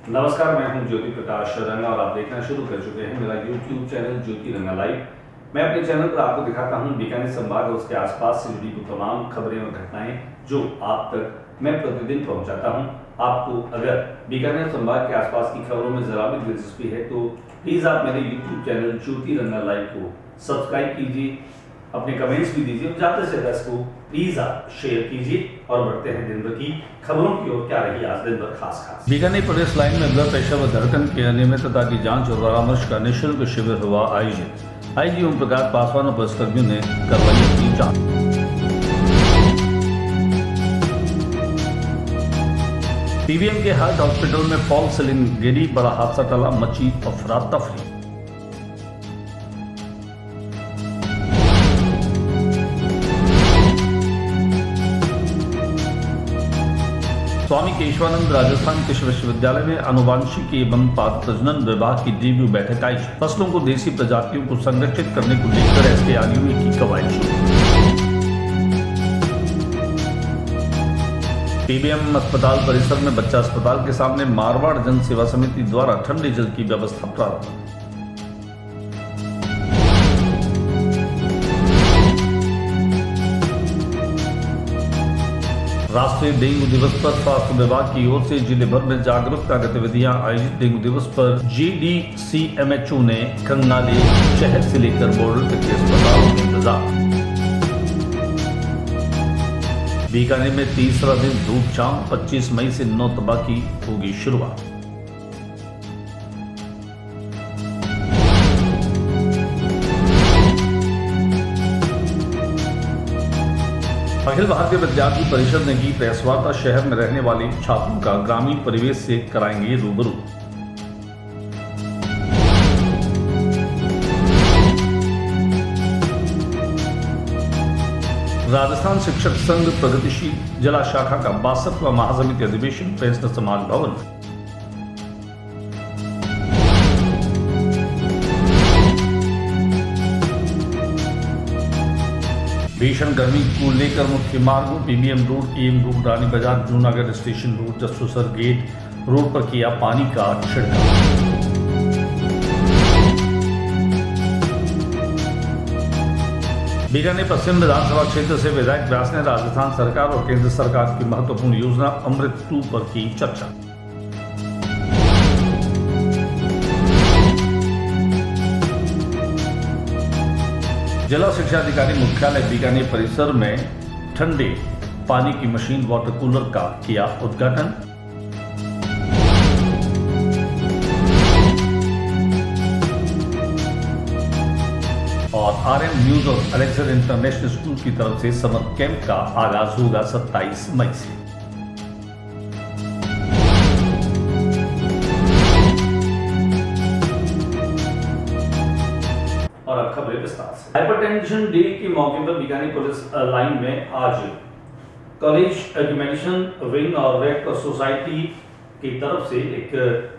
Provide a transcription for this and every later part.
नमस्कार, मैं हूं ज्योति प्रकाश रंगा और आप देखना शुरू कर चुके हैं मेरा YouTube चैनल ज्योति रंगा लाइव। मैं अपने चैनल पर आपको दिखाता हूं बीकानेर संभाग और उसके आसपास से जुड़ी हुई तमाम खबरें और घटनाएं जो आप तक मैं प्रतिदिन पहुंचाता हूं। आपको अगर बीकानेर संभाग के आसपास की खबरों में जरा भी दिलचस्पी है तो प्लीज आप मेरे YouTube चैनल ज्योति रंगा लाइव को सब्सक्राइब कीजिए, अपने कमेंट्स भी दीजिए और ज्यादा से ज्यादा इसको प्लीज आप शेयर कीजिए। और बढ़ते हैं दिन भर की खबरों की ओर। क्या रही आज दिन भर खास। बीकानेर पुलिस लाइन में ब्लड प्रेशर व धड़कन की अनियमितता की जांच और परामर्श का निःशुल्क शिविर हुआ आयोजित। आईजी ओम प्रकाश पासवान और पुलिसकर्मियों ने करवाई अपनी जांच। पीबीएम के हार्ट हॉस्पिटल में फॉल सीलिंग गिरी, बड़ा हादसा टला, मची अफरा तफरी। स्वामी केशवानंद राजस्थान कृषि विश्वविद्यालय में आनुवांशिकी एवं पादप प्रजनन विभाग की रिव्यू बैठक आई। फसलों को देसी प्रजातियों को संरक्षित करने को लेकर एसकेआरयू की कवायद शुरू। पीबीएम अस्पताल परिसर में बच्चा अस्पताल के सामने मारवाड़ जन सेवा समिति द्वारा ठंडे जल की व्यवस्था प्रारंभ। राष्ट्रीय डेंगू दिवस पर स्वास्थ्य विभाग की ओर से जिले भर में जागरूकता गतिविधियां आयोजित। डेंगू दिवस पर जीडीसीएमएचओ ने कंगाली शहर से लेकर बॉर्डर तक के अस्पतालों में इंतजाम। बीकानेर में तीसरा दिन धूप छांव, 25 मई से 9 तबाह की होगी शुरुआत। अखिल भारतीय विद्यार्थी परिषद ने की प्रेस वार्ता। शहर में रहने वाले छात्रों का ग्रामीण परिवेश से कराएंगे रूबरू। राजस्थान शिक्षक संघ प्रगतिशील जिला शाखा का 62वां महासमिति अधिवेशन पेंशनर समाज भवन। भीषण गर्मी को लेकर मुख्य मार्गों PBM road, KM road, Rani Bazar, Junagarh station road, Jasusar gate road पर किया पानी का छिड़काव। बीकानेर पश्चिम विधानसभा क्षेत्र से विधायक व्यास ने राजस्थान सरकार और केंद्र सरकार की महत्वपूर्ण योजना अमृत 2 पर की चर्चा। जिला शिक्षा अधिकारी मुख्यालय बीकानेर परिसर में ठंडे पानी की मशीन वाटर कूलर का किया उद्घाटन। और आरएम न्यूज और अलेक्जेंडर इंटरनेशनल स्कूल की तरफ से समर कैंप का आगाज होगा 27 मई से। और अब खबरें विस्तार से। हाइपरटेंशन डे के मौके पर बीकानेर पुलिस लाइन में आज कॉलेज एजुकेशन विंग और रेड क्रॉस सोसाइटी की तरफ से एक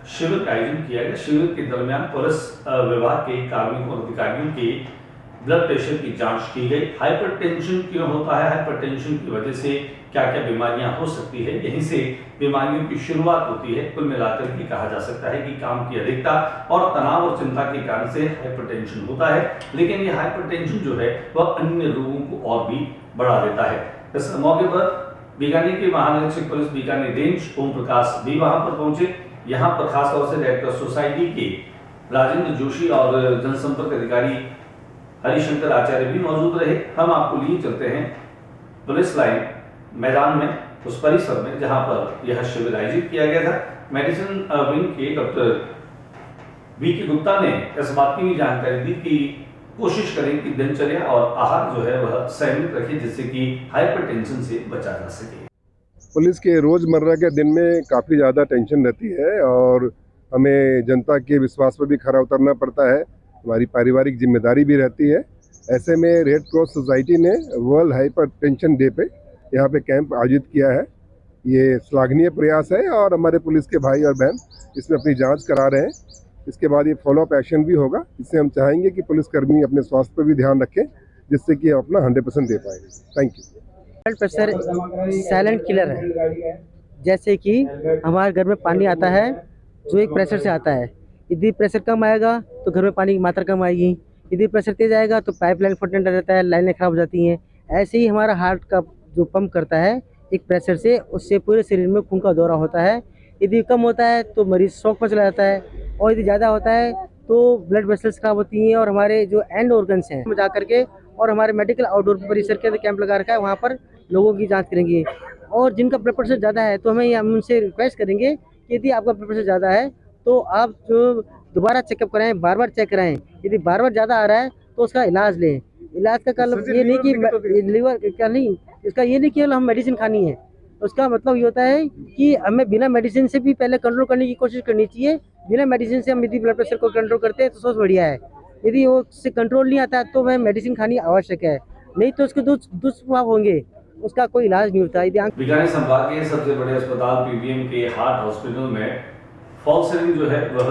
शिविर का आयोजन किया गया। शिविर के दरमियान पुलिस विभाग के कार्मिकों और अधिकारियों के ब्लड प्रेशर की जांच की गई। हाइपरटेंशन क्यों होता है, हाइपरटेंशन की वजह से क्या क्या बीमारियां हो सकती है, यहीं से बीमारियों की शुरुआत होती है। कुल मिलाकर के कहा जा सकता है कि काम की अधिकता और तनाव और चिंता के कारण से हाइपरटेंशन होता है। लेकिन ये हाइपरटेंशन जो है वह अन्य रोगों को और भी बढ़ा देता है। इस मौके पर बीकानेर के महानिरीक्षक पुलिस बीकानेर रेंज ओम प्रकाश भी वहां पर पहुंचे। यहाँ पर खासतौर से रेड क्रॉस सोसाइटी के राजेंद्र जोशी और जनसंपर्क अधिकारी हरिशंकर आचार्य भी मौजूद रहे। हम आपको लिए चलते हैं पुलिस लाइन मैदान में, उस परिसर में जहां पर यह शिविर आयोजित किया गया था। मेडिसिन विंग के डॉक्टर वीके गुप्ता ने इस बात की भी जानकारी दी कि कोशिश करें कि दिनचर्या और आहार जो है वह संयमित रखें जिससे कि हाइपरटेंशन से बचा जा सके। पुलिस के रोजमर्रा के दिन में काफ़ी ज़्यादा टेंशन रहती है और हमें जनता के विश्वास पर भी खरा उतरना पड़ता है। हमारी पारिवारिक जिम्मेदारी भी रहती है। ऐसे में रेड क्रॉस सोसाइटी ने वर्ल्ड हाइपरटेंशन डे पे यहाँ पे कैंप आयोजित किया है। ये श्लाघनीय प्रयास है और हमारे पुलिस के भाई और बहन इसमें अपनी जांच करा रहे हैं। इसके बाद ये फॉलोअप एक्शन भी होगा। इससे हम चाहेंगे कि पुलिसकर्मी अपने स्वास्थ्य पर भी ध्यान रखें जिससे कि अपना 100% दे पाएंगे। Thank you. Blood pressure silent killer है। जैसे कि हमारे घर में पानी आता है जो एक प्रेशर से आता है। यदि प्रेशर कम आएगा तो घर में पानी की मात्रा कम आएगी, यदि प्रेशर तेज आएगा तो पाइपलाइन फटने डर रहता है, लाइनें खराब हो जाती हैं। ऐसे ही हमारा हार्ट का जो पंप करता है एक प्रेशर से, उससे पूरे शरीर में खून का दौरा होता है। यदि कम होता है तो मरीज शॉक में चला जाता है, और यदि ज़्यादा होता है तो ब्लड वेसल्स खराब होती हैं, और हमारे जो एंड ऑर्गन्स हैं जा करके, और हमारे मेडिकल आउटडोर परिसर के अंदर कैंप लगा रखा है, वहाँ पर लोगों की जांच करेंगे। और जिनका ब्लड प्रेशर ज़्यादा है तो हम उनसे रिक्वेस्ट करेंगे कि यदि आपका ब्लड प्रेशर ज़्यादा है तो आप जो दोबारा चेकअप कराएं, बार बार चेक कराएं। यदि बार बार ज़्यादा आ रहा है तो उसका इलाज लें। इलाज का मतलब ये नहीं कि लीवर का नहीं, इसका ये नहीं कि हम मेडिसिन खानी है। उसका मतलब ये होता है कि हमें बिना मेडिसिन से भी पहले कंट्रोल करने की कोशिश करनी चाहिए। बिना मेडिसिन से हम यदि ब्लड प्रेशर को कंट्रोल करते हैं तो सबसे बढ़िया है। यदि वो से कंट्रोल नहीं आता है तो वह मेडिसिन खानी आवश्यक है, नहीं तो उसके दुष्प्रभाव होंगे, उसका कोई इलाज नहीं होता। यदि बीकानेर संभाग के सबसे बड़े अस्पताल पीबीएम के हार्ट हॉस्पिटल में फॉल सीलिंग जो है वह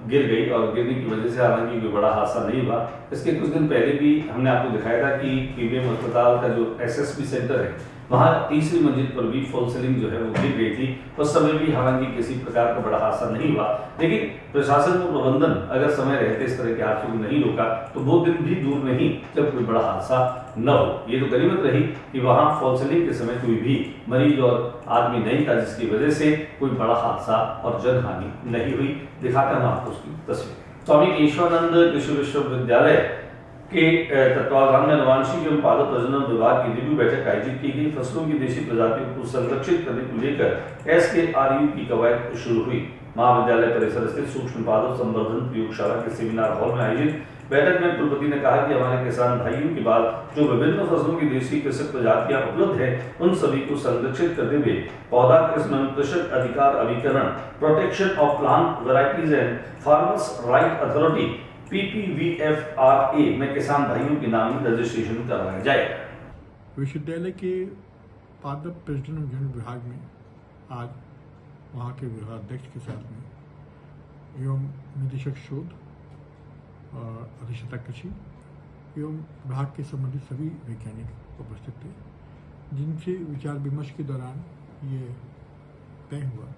गिर गई, और गिरने की वजह से हालांकि कोई बड़ा हादसा नहीं हुआ। इसके कुछ दिन पहले भी हमने आपको दिखाया था कि पीबीएम अस्पताल का जो एसएसपी सेंटर है वहाँ तीसरी मंजिल पर भी फॉल सीलिंग जो है वो गिर गई थी। उस समय भी हालांकि किसी प्रकार का बड़ा हादसा नहीं हुआ, लेकिन प्रशासन और प्रबंधन अगर समय रहते इस तरह के हादसों को नहीं रोका तो वो दिन भी दूर नहीं जब कोई बड़ा हादसा न हो। ये तो गनीमत रही कि वहाँ फॉल सीलिंग के समय कोई भी मरीज और आदमी नहीं था, जिसकी वजह से कोई बड़ा हादसा और जनहानि नहीं हुई। दिखाते हैं हम आपको उसकी तस्वीर। स्वामी केशवानंद कृषि विश्वविद्यालय के तत्वावधान में अनुवांशिक एवं पादप प्रजनन विभाग की रिव्यू बैठक आयोजित की गई। फसलों की देशी प्रजातियों को संरक्षित करने को लेकर SKRU की कवायद शुरू हुई। महाविद्यालय परिसर स्थित सूक्ष्म पादप संवर्धन प्रयोगशाला के सेमिनार हॉल में आयोजित बैठक में कुलपति ने कहा कि हमारे किसान भाइयों के बाद जो विभिन्न फसलों की देशी कृषक प्रजातियां उपलब्ध है उन सभी को संरक्षित करते हुए पौधा कृषि एवं कृषक अधिकार अभिकरण, protection of plant varieties and farmers right authority PPVFRA में किसान भाइयों के नाम रजिस्ट्रेशन करवाया जाएगा। विश्वविद्यालय के पादप प्रजनन विभाग में आज वहाँ के विभागाध्यक्ष के साथ में एवं निदेशक शोध और अधिष्ठाता कृषि एवं विभाग के संबंधित सभी वैज्ञानिक उपस्थित थे, जिनसे विचार विमर्श के दौरान ये तय हुआ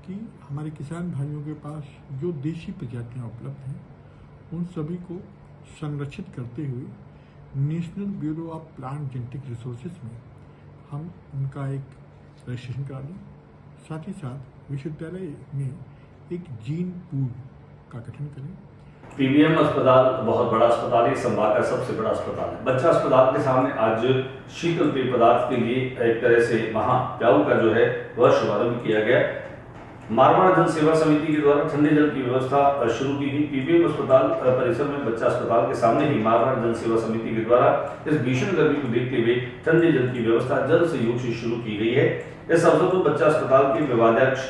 कि हमारे किसान भाइयों के पास जो देशी प्रजातियाँ उपलब्ध हैं उन सभी को संरक्षित करते हुए national bureau of plant genetic resources में हम उनका एक रजिस्ट्रेशन करा दें। साथ ही साथ विश्वविद्यालय में एक जीन पूल का गठन करें। पीबीएम अस्पताल बहुत बड़ा अस्पताल है, संभाग का सबसे बड़ा अस्पताल है। बच्चा अस्पताल के सामने आज शीतल पेय पदार्थ के लिए एक तरह से वहाँ प्याऊ का जो है वह शुभारंभ किया गया। मारवाड़ जन सेवा समिति के द्वारा ठंडे जल की व्यवस्था शुरू की गई। पीबीएम अस्पताल परिसर में बच्चा अस्पताल के सामने ही मारवाड़ जन सेवा समिति के द्वारा इस भीषण गर्मी को देखते हुए ठंडे जल की व्यवस्था जल सहयोग से शुरू की गई है। इस अवसर पर बच्चा अस्पताल के विभागाध्यक्ष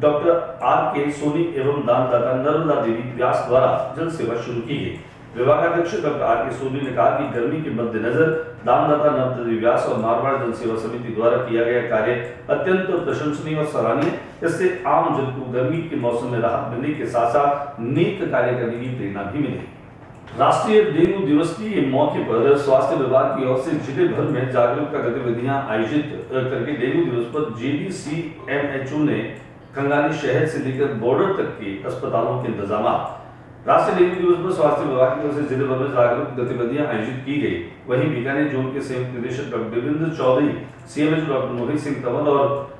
डॉक्टर RK सोनी एवं दानदाता नर्मदा देवी व्यास द्वारा जल सेवा शुरू की गई। विभागाध्यक्ष डॉक्टर RK सोनी ने कहा कि गर्मी के मद्देनजर दानदाता नर्मदा देवी व्यास और मारवाड़ जन सेवा समिति द्वारा किया गया कार्य अत्यंत प्रशंसनीय और सराहनीय। इससे आम जन को गर्मी के मौसम में राहत मिलने के साथ साथ नेक कार्य करने की प्रेरणा भी मिलेगी। राष्ट्रीय डेंगू दिवस के मौके पर स्वास्थ्य विभाग की ओर से जिले भर में जागरूकता गतिविधियां आयोजित करके डेंगू दिवस पर JDCMHO ने खंगाली शहर से लेकर बॉर्डर तक के अस्पतालों के इंतजाम। राष्ट्रीय डेंगू दिवस पर स्वास्थ्य विभाग की ओर से जिले भर में जागरूक गतिविधियां आयोजित की गई। वहीं बीकानेर जोन के संयुक्त निदेशक doctor Devendra Chaudhary, CMH doctor Mohit Singh Tanwar और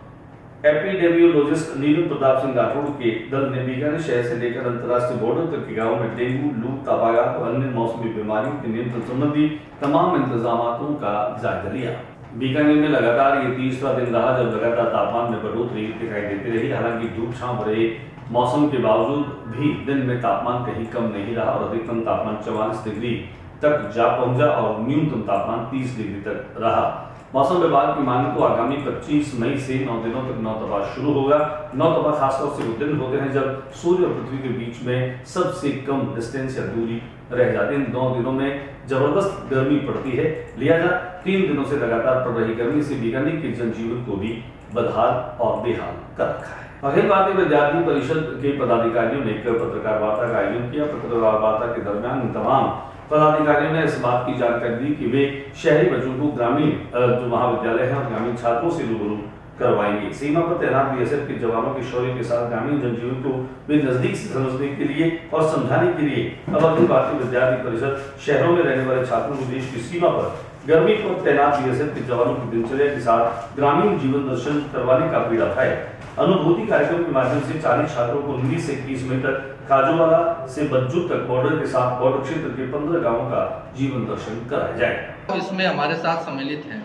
एपिडेमियोलॉजिस्ट नीलू प्रताप सिंह राठौड़ के दल ने बीकानेर शहर से लेकर अंतर्राष्ट्रीय बॉर्डर तक के गाँव में डेंगू, लू, तापागात और अन्य मौसमी बीमारियों के नियंत्रण संबंधी तमाम इंतजामों का जायजा लिया। बीकानेर में लगातार ये तीसरा दिन रहा जब लगातार तापमान में बढ़ोतरी दिखाई देती रही। हालांकि धूप छांव भरे मौसम के बावजूद भी दिन में तापमान कहीं कम नहीं रहा और अधिकतम तापमान 44 डिग्री तक जा पहुंचा और न्यूनतम तापमान 30 डिग्री तक रहा। मौसम विभाग की माने तो आगामी 25 मई से 9 दिनों तक नौतपा शुरू होगा। नौतपा खासतौर से वो दिन होते हैं जब सूर्य और पृथ्वी के बीच में सबसे कम डिस्टेंस या दूरी रह जाती है। इन 2 दिनों में जबरदस्त गर्मी पड़ती है, लिहाजा 3 दिनों से लगातार पड़ रही गर्मी से बीकानेर के जनजीवन को भी बदहाल और बेहाल कर रखा है। अखिल भारतीय विद्यार्थी परिषद के पदाधिकारियों ने एक पत्रकार वार्ता का आयोजन किया। पत्रकार वार्ता के दरमियान तमाम पदाधिकारियों ने इस बात की जानकारी दी कि वे शहरी बच्चों को ग्रामीण जो महाविद्यालय है और ग्रामीण छात्रों से रूबरू करवाएंगे। सीमा पर तैनात बीएसएफ के जवानों के शौर्य के साथ ग्रामीण जनजीवन को भी नजदीक से समझने के लिए और समझाने के लिए अब अखिल भारतीय विद्यार्थी परिषद शहरों में रहने वाले छात्रों को देश की सीमा पर गर्मी पर तैनात बीएसएफ के जवानों की दिनचर्या के साथ ग्रामीण जीवन दर्शन करवाने का बीड़ा उठाया। अनुभूति कार्यक्रम के माध्यम से 40 छात्रों को 19 से 21 मई तक काजूवाला से बज्जू तक बॉर्डर के साथ बॉर्डर क्षेत्र के 15 गांवों का जीवन दर्शन कराया जाएगा। इसमें हमारे साथ सम्मिलित हैं,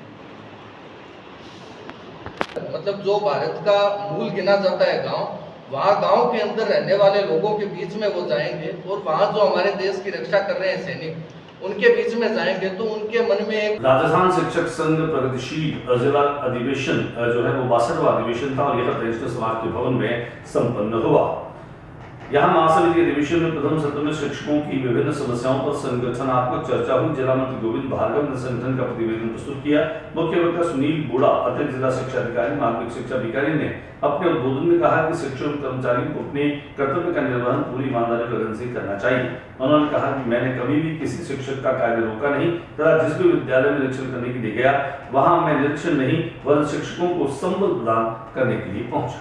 मतलब जो भारत का मूल गिना जाता है गांव, वहाँ गांव के अंदर रहने वाले लोगों के बीच में वो जाएंगे और वहाँ जो हमारे देश की रक्षा कर रहे हैं सैनिक, उनके बीच में जाएंगे तो उनके मन में एक राजस्थान शिक्षक संघ प्रगतिशील जिला अधिवेशन जो है वो 62वां अधिवेशन था और यह वैष्णव समाज के भवन में संपन्न हुआ। यहाँ महासमिति अधिवेशन में प्रथम सत्र में शिक्षकों की विभिन्न समस्याओं पर संगठनात्मक चर्चा हुई। जिला मंत्री गोविंद भार्गव ने संगठन का प्रतिवेदन प्रस्तुत किया। मुख्य वक्ता सुनील बोड़ा, अतिरिक्त जिला शिक्षा अधिकारी, माध्यमिक शिक्षा अधिकारी ने अपने उद्बोधन में कहा कि शिक्षक कर्मचारियों को अपने कर्तव्य का निर्वहन पूरी ईमानदारी लगन से करना चाहिए। उन्होंने कहा कि मैंने कभी भी किसी शिक्षक का कार्य रोका नहीं तथा जिस भी विद्यालय में निरीक्षण करने के लिए गया वहाँ मैं निरीक्षण नहीं वह शिक्षकों को संबल प्रदान करने के लिए पहुंचा।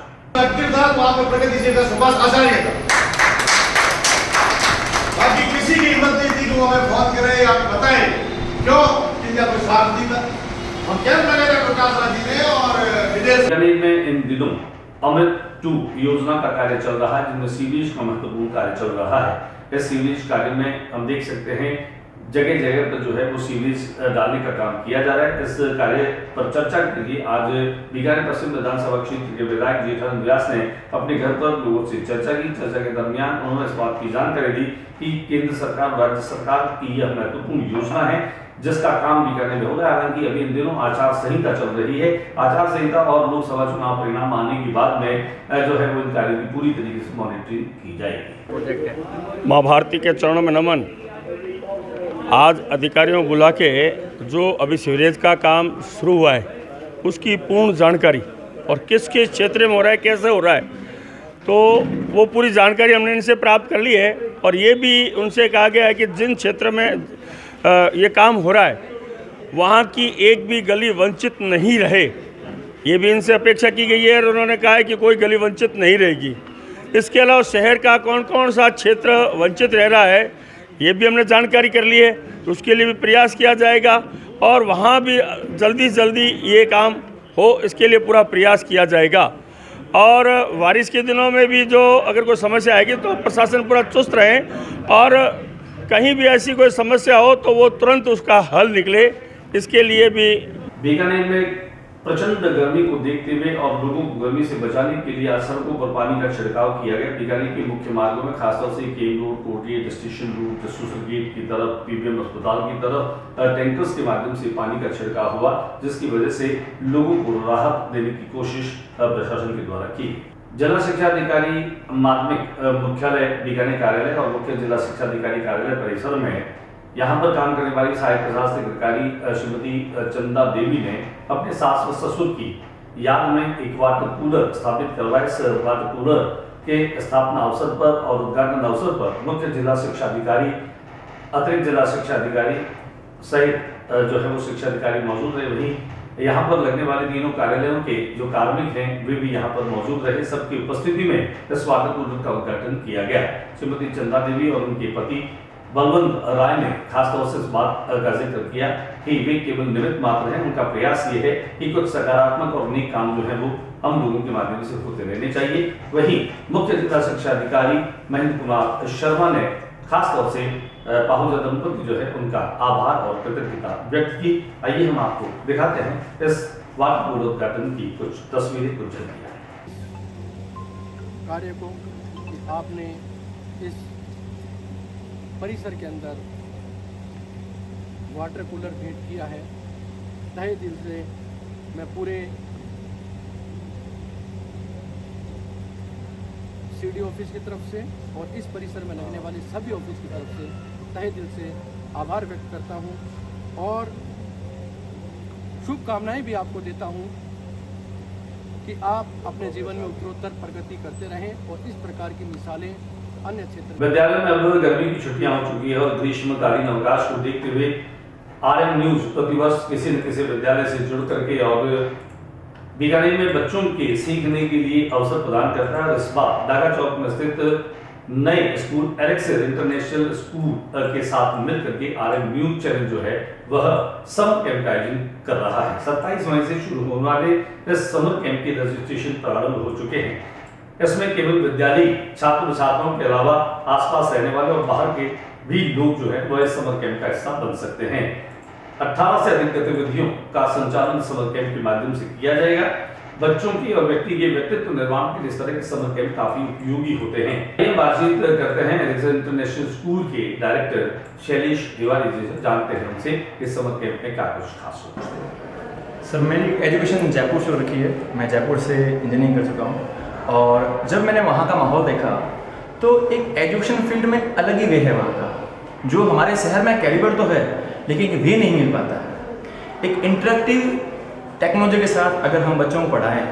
बाकी किसी की हिम्मत नहीं थी कि वो हमें फोन करे या बताए क्यों इनका कोई साथ नहीं था। हम कैंप लगाया प्रकाश राज जी ने और विदेश में इन दिनों अमृत 2 योजना का कार्य चल रहा है जिसमें सीवेज का महत्वपूर्ण कार्य चल रहा है। इस सीवेज कार्य में हम देख सकते हैं जगह जगह पर जो है वो सीवेज डालने का काम किया जा रहा है। इस कार्य पर चर्चा के लिए आज बीकानेर पश्चिम विधानसभा क्षेत्र के विधायक जेठालाल व्यास ने अपने घर पर लोगों से चर्चा की। चर्चा के दरमियान उन्होंने इस बात की जानकारी दी कि केंद्र सरकार और राज्य सरकार की यह महत्वपूर्ण योजना है जिसका काम बीकानेर में हो रहा है। हालांकि अभी इन दिनों आचार संहिता चल रही है। आचार संहिता और लोकसभा चुनाव परिणाम आने के बाद में जो है वो इन कार्यों की पूरी तरीके से मॉनिटरिंग की जाएगी। माँ भारती के चरणों में नमन। आज अधिकारियों को बुला के जो अभी सीवरेज का काम शुरू हुआ है उसकी पूर्ण जानकारी और किस किस क्षेत्र में हो रहा है, कैसे हो रहा है, तो वो पूरी जानकारी हमने इनसे प्राप्त कर ली है। और ये भी उनसे कहा गया है कि जिन क्षेत्र में ये काम हो रहा है वहाँ की एक भी गली वंचित नहीं रहे, ये भी इनसे अपेक्षा की गई है और उन्होंने कहा है कि कोई गली वंचित नहीं रहेगी। इसके अलावा शहर का कौन कौन सा क्षेत्र वंचित रह रहा है ये भी हमने जानकारी कर ली है, तो उसके लिए भी प्रयास किया जाएगा और वहाँ भी जल्दी से जल्दी ये काम हो इसके लिए पूरा प्रयास किया जाएगा। और बारिश के दिनों में भी जो अगर कोई समस्या आएगी तो प्रशासन पूरा चुस्त रहे और कहीं भी ऐसी कोई समस्या हो तो वो तुरंत उसका हल निकले, इसके लिए भी। बीकानेर में प्रचंड गर्मी को देखते हुए और लोगों को गर्मी से बचाने के लिए आज सड़कों पर पानी का छिड़काव किया गया। बीकानेर के मुख्य मार्गों में खासतौर से KEM road, Kot Gate, station road, Jasusar gate की तरफ, पीबीएम अस्पताल की तरफ टैंकर्स के माध्यम से पानी का छिड़काव हुआ जिसकी वजह से लोगों को राहत देने की कोशिश प्रशासन के द्वारा की। जिला शिक्षा अधिकारी माध्यमिक मुख्यालय बीकानेर कार्यालय और मुख्य जिला शिक्षा अधिकारी कार्यालय परिसर में यहाँ पर काम करने वाली सहायक प्रशासनिक अधिकारी श्रीमती चंदा देवी ने अपने सास व ससुर की याद में एक वाटर कूलर स्थापित करवाया। इस वाटर कूलर के स्थापना अवसर पर और उद्घाटन अवसर पर मुख्य जिला शिक्षा अधिकारी, अतिरिक्त जिला शिक्षा अधिकारी सहित जो है वो शिक्षा अधिकारी मौजूद रहे। वहीं यहाँ पर लगने वाले तीनों कार्यालयों के जो कार्मिक हैं वे भी यहाँ पर मौजूद रहे। सबकी उपस्थिति में इस वाटर कूलर का उद्घाटन किया गया। श्रीमती चंदा देवी और उनके पति बलवंत राय ने खासतौर से इस बात का जिक्र किया कि वे केवल निमित्त मात्र हैं। उनका प्रयास ये है कि कुछ सकारात्मक और नेक काम जो है वो हम लोगों के माध्यम से होते रहने चाहिए। वहीं मुख्य जिला शिक्षा अधिकारी महेंद्र कुमार शर्मा ने खासतौर से पाहुजा दंपति जो है उनका आभार और कृतज्ञता व्यक्त की। आइए हम आपको दिखाते हैं इस वाटर कूलर उद्घाटन की कुछ तस्वीरें, कुछ झलकियां कार्य को कि आपने इस परिसर के अंदर वाटर कूलर भेंट किया है। तहे दिल से मैं पूरे सीडी ऑफिस की तरफ से और इस परिसर में लगने वाले सभी ऑफिस की तरफ से तहे दिल से आभार व्यक्त करता हूं और शुभकामनाएं भी आपको देता हूं कि आप अपने जीवन में उत्तरोत्तर प्रगति करते रहें और इस प्रकार की मिसालें अन्य क्षेत्र। विद्यालय में अब गर्मी की छुट्टियां हो चुकी है और ग्रीष्मकालीन अवकाश को देखते हुए आरएम न्यूज प्रतिवर्ष किसी न किसी विद्यालय से जुड़ करके और बीकानेर में बच्चों के सीखने के लिए अवसर प्रदान करता है और इस बार डागा चौक में स्थित नए स्कूल एलेक्सर इंटरनेशनल स्कूल के साथ मिलकर के RM न्यूज चैनल जो है वह समर कैंप का आयोजन कर रहा है। 27 मई से शुरू होने वाले इस समर कैंप के रजिस्ट्रेशन प्रारंभ हो चुके हैं। इसमें केवल विद्यालयी छात्र छात्राओं के अलावा आसपास रहने वाले और बाहर के भी लोग जो है वह इस समर कैंप का हिस्सा बन सकते हैं। 18 से अधिक गतिविधियों का संचालन समर कैंप के माध्यम से किया जाएगा। बच्चों की और व्यक्ति के व्यक्तित्व निर्माण के लिए इस तरह के समर कैंप काफी उपयोगी होते हैं। ये बातचीत करते हैं एलेक्सर इंटरनेशनल स्कूल के डायरेक्टर शैलेश तिवारी जी से, जानते हैं उनसे इस समर कैंप में क्या कुछ खास होता है। सर, मेरी एजुकेशन जयपुर से हो रखी है। मैं जयपुर से इंजीनियरिंग कर चुका हूँ और जब मैंने वहाँ का माहौल देखा तो एक एजुकेशन फील्ड में अलग ही वे है वहाँ का, जो हमारे शहर में कैलिबर तो है लेकिन वे नहीं मिल पाता है। एक इंटरेक्टिव टेक्नोलॉजी के साथ अगर हम बच्चों को पढ़ाएं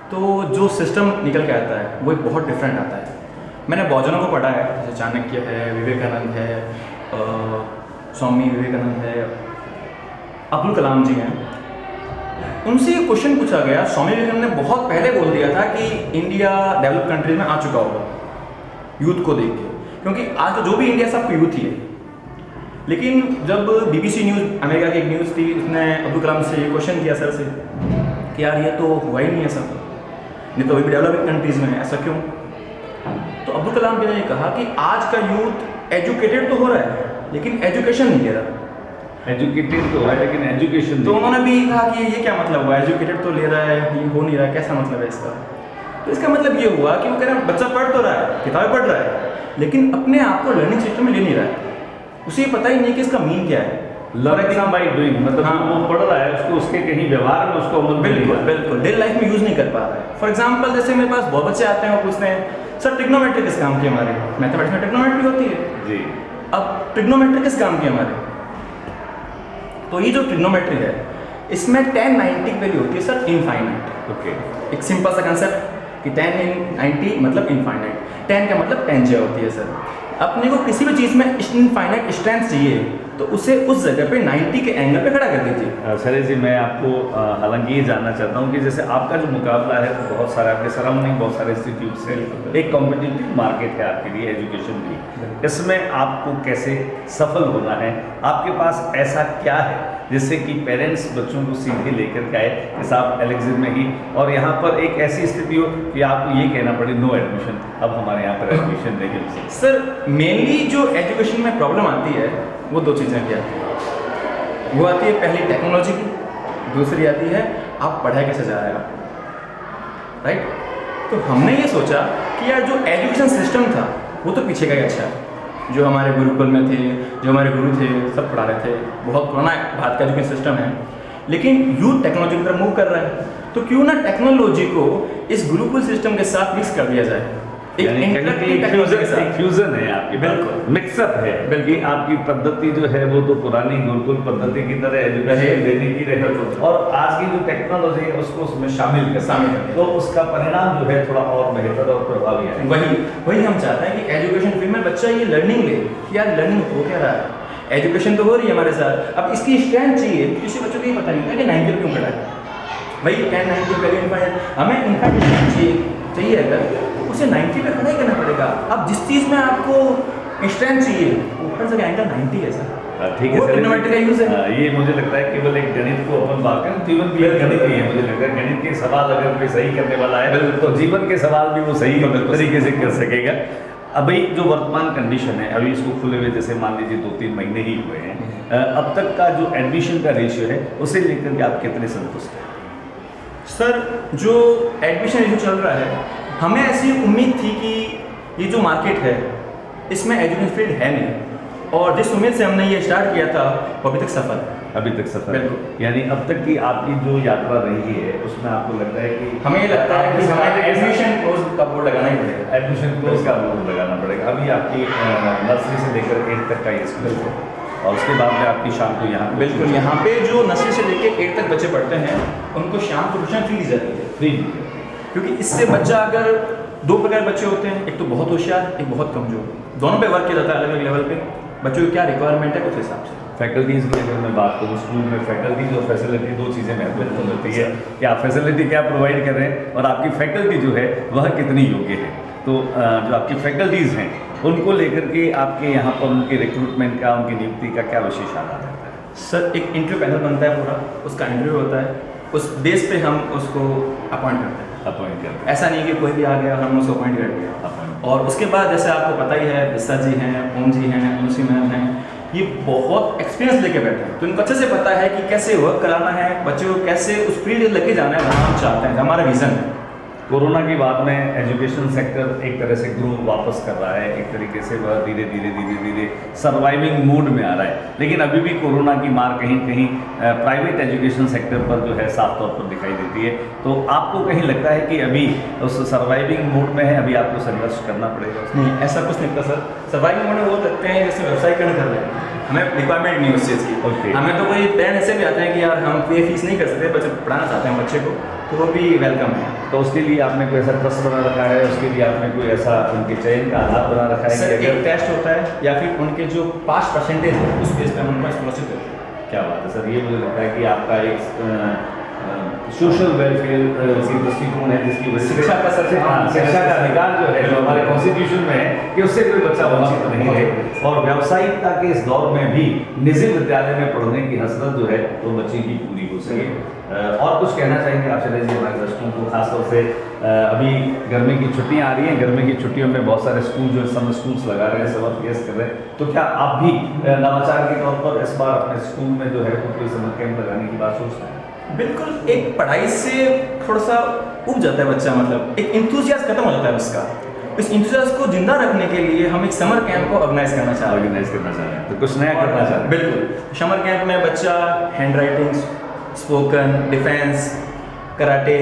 तो जो सिस्टम निकल के आता है वो एक बहुत डिफरेंट आता है। मैंने बहुत जनों को पढ़ा है, जैसे चाणक्य है, विवेकानंद है, स्वामी विवेकानंद है, अब्दुल कलाम जी हैं। उनसे ये क्वेश्चन पूछा गया, स्वामी विवेकानंद ने बहुत पहले बोल दिया था कि इंडिया डेवलप कंट्रीज में आ चुका होगा यूथ को देख के, क्योंकि आज जो भी इंडिया सब यूथ ही है। लेकिन जब BBC न्यूज़, अमेरिका की एक न्यूज़ थी, उसने अब्दुल कलाम से ये क्वेश्चन किया सर से कि यार ये तो हुआ ही नहीं है सब, नहीं तो अभी भी डेवलपिंग कंट्रीज़ में है, ऐसा क्यों? तो अब्दुल कलाम जी ने ये कहा कि आज का यूथ एजुकेटेड तो हो रहा है लेकिन एजुकेशन नहीं ले रहा। एजुकेटेड तो है लेकिन एजुकेशन, तो उन्होंने भी कहा कि ये क्या मतलब हुआ, एजुकेटेड तो ले रहा है, ये हो नहीं रहा है, कैसा मतलब है इसका? तो इसका मतलब ये हुआ कि वो कह रहे हैं बच्चा पढ़ तो रहा है, किताबें पढ़ रहा है, लेकिन अपने आप को लर्निंग सिस्टम में ले नहीं रहा है। उसे पता ही नहीं कि इसका मीन क्या है। लर्निंग बाय डूइंग, मतलब हाँ, वो पढ़ रहा है, उसको उसके कहीं व्यवहार में उसको अमल बिल्कुल डेली लाइफ में यूज़ नहीं कर पा रहा है। फॉर एग्जांपल, जैसे मेरे पास बहुत बच्चे आते हैं और पूछते हैं सर ट्रिग्नोमेट्री किस काम की हमारे, मैथमेटिक्स में ट्रिग्नोमेट्री होती है जी, अब ट्रिग्नोमेट्री किस काम की हमारे? तो ये जो ट्रिग्नोमेट्री है इसमें tan 90 की वैल्यू होती है सर इनफाइनाइट। ओके, एक सिंपल सा कंसेप्ट कि tan 90 मतलब इनफाइनाइट, tan का मतलब टेंजेंट होती है सर। अपने को किसी भी चीज़ में इनफाइनाइट स्ट्रेंथ चाहिए तो उसे उस जगह पे 90 के एंगल पे खड़ा कर दीजिए। सर जी, मैं आपको हालांकि ये जानना चाहता हूँ कि जैसे आपका जो मुकाबला है वो बहुत सारे आपके सराउंडिंग बहुत सारे इंस्टीट्यूट से, एक कॉम्पिटिटिव मार्केट है आपके लिए एजुकेशन की, इसमें आपको कैसे सफल होना है? आपके पास ऐसा क्या है जिससे कि पेरेंट्स बच्चों को सीधे लेकर के आए कि साहब एलेक्सर में ही, और यहाँ पर एक ऐसी स्थिति हो कि आपको ये कहना पड़े नो एडमिशन, अब हमारे यहाँ पर एडमिशन नहीं है? सर, मेनली जो एजुकेशन में प्रॉब्लम आती है वो दो चीज़ें की आती है। वो आती है पहली टेक्नोलॉजी की, दूसरी आती है आप पढ़ाई कैसे जा रहे हो, राइट? तो हमने ये सोचा कि यार जो एजुकेशन सिस्टम था वो तो पीछे का ही अच्छा है, जो हमारे गुरुकुल में थे, जो हमारे गुरु थे सब पढ़ा रहे थे, बहुत पुराना भारत का एजुकेशन सिस्टम है, लेकिन यूथ टेक्नोलॉजी की तरफ मूव कर रहा है, तो क्यों ना टेक्नोलॉजी को इस गुरुकुल सिस्टम के साथ मिक्स कर दिया जाए। एक फ्यूजन है आपकी, बिल्कुल मिक्सअप है, बल्कि आपकी पद्धति जो है वो तो पुरानी गुरुकुल पद्धति की तरह एजुकेशन देने की रहे, और आज की जो टेक्नोलॉजी है उसको उसमें शामिल कर, तो उसका परिणाम जो है थोड़ा और बेहतर और प्रभावी है। वही हम चाहते हैं कि एजुकेशन फील्ड में बच्चा ये लर्निंग ले कि यार लर्निंग हो क्या रहा है, एजुकेशन तो हो रही है हमारे साथ, अब इसकी स्ट्रेंथ चाहिए। किसी बच्चों को ये पता नहीं था कि 90 क्यों खड़ा है, भाई 10 90 वैल्यू इनफाइनाइट, हमें इनफाइनाइट चाहिए अगर उसे 90 पे खड़ा ही करना पड़ेगा। अब जिस चीज़ में आपको स्ट्रेंथ चाहिए ऊपर से एंगल 90 है सर, ठीक है, ट्रिग्नोमेट्री का यूज है। ये मुझे लगता है केवल एक गणित को अपन बात करें, जीवन की गणित ही है। मुझे लगता है गणित के सवाल अगर कोई सही करने वाला है तो जीवन के सवाल भी वो सही तरीके से कर सकेगा। अभी जो वर्तमान कंडीशन है, अभी इसको खुले हुए जैसे मान लीजिए 2-3 महीने ही हुए हैं, अब तक का जो एडमिशन का रेशियो है उसे लेकर के आप कितने संतुष्ट हैं? सर, जो एडमिशन रेशियो चल रहा है, हमें ऐसी उम्मीद थी कि ये जो मार्केट है इसमें एजुकेशन फील्ड है नहीं, और जिस उम्मीद से हमने ये स्टार्ट किया था वो अभी तक सफल है। अभी तक सफल है, यानी अब तक की आपकी जो यात्रा रही है उसमें आपको लगता है कि हमें ये लगता है कि हमें एडमिशन कोर्स का बोर्ड लगाना ही पड़ेगा, एडमिशन कोर्स का बोर्ड लगाना पड़ेगा। अभी आपकी नर्सरी से लेकर 8 तक का ये स्कूल है, और उसके बाद में आपकी शाम को यहाँ बिल्कुल यहाँ पे जो नर्सरी से लेकर 8 तक बच्चे पढ़ते हैं उनको शाम को ट्यूशन फ्री दी जाती है, फ्री, क्योंकि इससे बच्चा अगर 2 प्रकार बच्चे होते हैं, एक तो बहुत होशियार, एक बहुत कमजोर, दोनों पे वर्क किया जाता है अलग अलग लेवल पे, बच्चों की क्या रिक्वायरमेंट है उस हिसाब से। फैकल्टीज़ की अगर मैं बात करूँ, स्कूल में फैकल्टीज और फैसिलिटी दो चीज़ें महत्वपूर्ण होती है कि आप फैसिलिटी क्या प्रोवाइड कर रहे हैं और आपकी फैकल्टी जो है वह कितनी योग्य है। तो जो आपकी फैकल्टीज़ हैं उनको लेकर के आपके यहाँ पर उनके रिक्रूटमेंट का, उनकी नियुक्ति का क्या विशेष आधार रहता है? सर एक इंटरव्यू पैनल बनता है पूरा, उसका इंटरव्यू होता है, उस बेस पे हम उसको अपॉइंट करते हैं। ऐसा नहीं कि कोई भी आ गया और हम उसको अपॉइंट कर दिया। और उसके बाद जैसे आपको पता ही है, बिस्सा जी हैं, ओम जी हैं, तुलसी मैम हैं, ये बहुत एक्सपीरियंस लेके बैठे हैं, तो इनको अच्छे से पता है कि कैसे वर्क कराना है, बच्चों को कैसे उस फील्ड लेके जाना है जहाँ हम चाहते हैं, हमारा विज़न है। कोरोना के बाद में एजुकेशन सेक्टर एक तरह से ग्रो वापस कर रहा है, एक तरीके से वह धीरे धीरे सर्वाइविंग मूड में आ रहा है, लेकिन अभी भी कोरोना की मार कहीं कहीं प्राइवेट एजुकेशन सेक्टर पर जो है साफ तौर पर दिखाई देती है। तो आपको कहीं लगता है कि अभी उस सर्वाइविंग मूड में है, अभी आपको संघर्ष करना पड़ेगा? नहीं, ऐसा कुछ नहीं होता सर। सर्वाइविंग मूड में वो सकते हैं जैसे व्यवसायीकरण कर रहे हैं, हमें रिक्वायरमेंट नहीं उस चीज़ की। हमें तो कोई प्लान ऐसे भी आते हैं कि यार हम पे फीस नहीं कर सकते, बच्चे पढ़ाना चाहते हैं बच्चे को, तो वो भी वेलकम है। तो उसके लिए आपने कोई ऐसा ट्रस्ट बना रखा है, उसके लिए आपने कोई ऐसा उनके चयन का आधार बना रखा है? सर एक टेस्ट होता है या फिर उनके जो पास परसेंटेज है उस बेस पे हम उनको स्कॉलरशिप देते हैं। क्या बात है सर, ये मुझे लगता है कि आपका एक सोशल वेलफेयर की दृष्टिकोण है, जिसकी वजह से शिक्षा का सर शिक्षा का अधिकार जो है, जो हमारे कॉन्स्टिट्यूशन में है कि उससे कोई बच्चा वंचित नहीं रहे, और व्यावसायिकता के इस दौर में भी निजी विद्यालय में पढ़ने की हसरत जो है वो बच्चे की पूरी हो सके। और कुछ कहना चाहेंगे आप शैलेश जी हमारे दर्शकों को, खासतौर से अभी गर्मी की छुट्टियां आ रही हैं, गर्मी की छुट्टियों में बहुत सारे स्कूल जो समर स्कूल्स लगा रहे हैं, समर फेस्ट कर रहे हैं, तो क्या आप भी नवाचार के तौर पर इस बार अपने स्कूल में जो है कोई समर कैंप लगाने की बात सोच रहे हैं? बिल्कुल, एक पढ़ाई से थोड़ा सा उब जाता है बच्चा, मतलब एक इंथुजियाज खत्म हो जाता है उसका। इस इंथुजियाज को जिंदा रखने के लिए हम एक समर कैंप को ऑर्गेनाइज करना चाह रहे हैं, तो कुछ नया करना चाह रहे हैं। बिल्कुल, समर कैंप में बच्चा hand writing, spoken, defence, karate,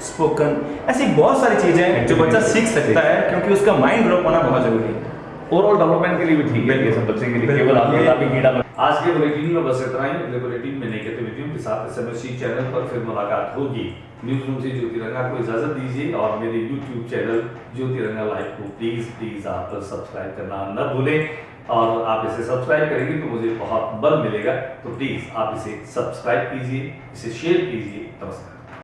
spoken, ऐसी बहुत सारी चीज़ें हैं जो बच्चा सीख सकता है, क्योंकि उसका माइंड डेवलप होना बहुत जरूरी है। ओवरऑल डेवलपमेंट के लिए भी ठीक है ये सब बच्चे के लिए, केवल आपके कीड़ा। आज के बुलेटिन में बस इतना ही। अगले बुलेटिन में नई गतिविधियों के साथ SMSC चैनल पर फिर मुलाकात होगी। न्यूज़ रूम से ज्योति रंगा को इजाजत दीजिए, और मेरे YouTube चैनल ज्योति रंगा लाइव को प्लीज आप सब्सक्राइब करना न भूलें, और आप इसे सब्सक्राइब करेंगे तो मुझे बहुत बल मिलेगा, तो प्लीज आप इसे सब्सक्राइब कीजिए, इसे शेयर कीजिए। नमस्कार।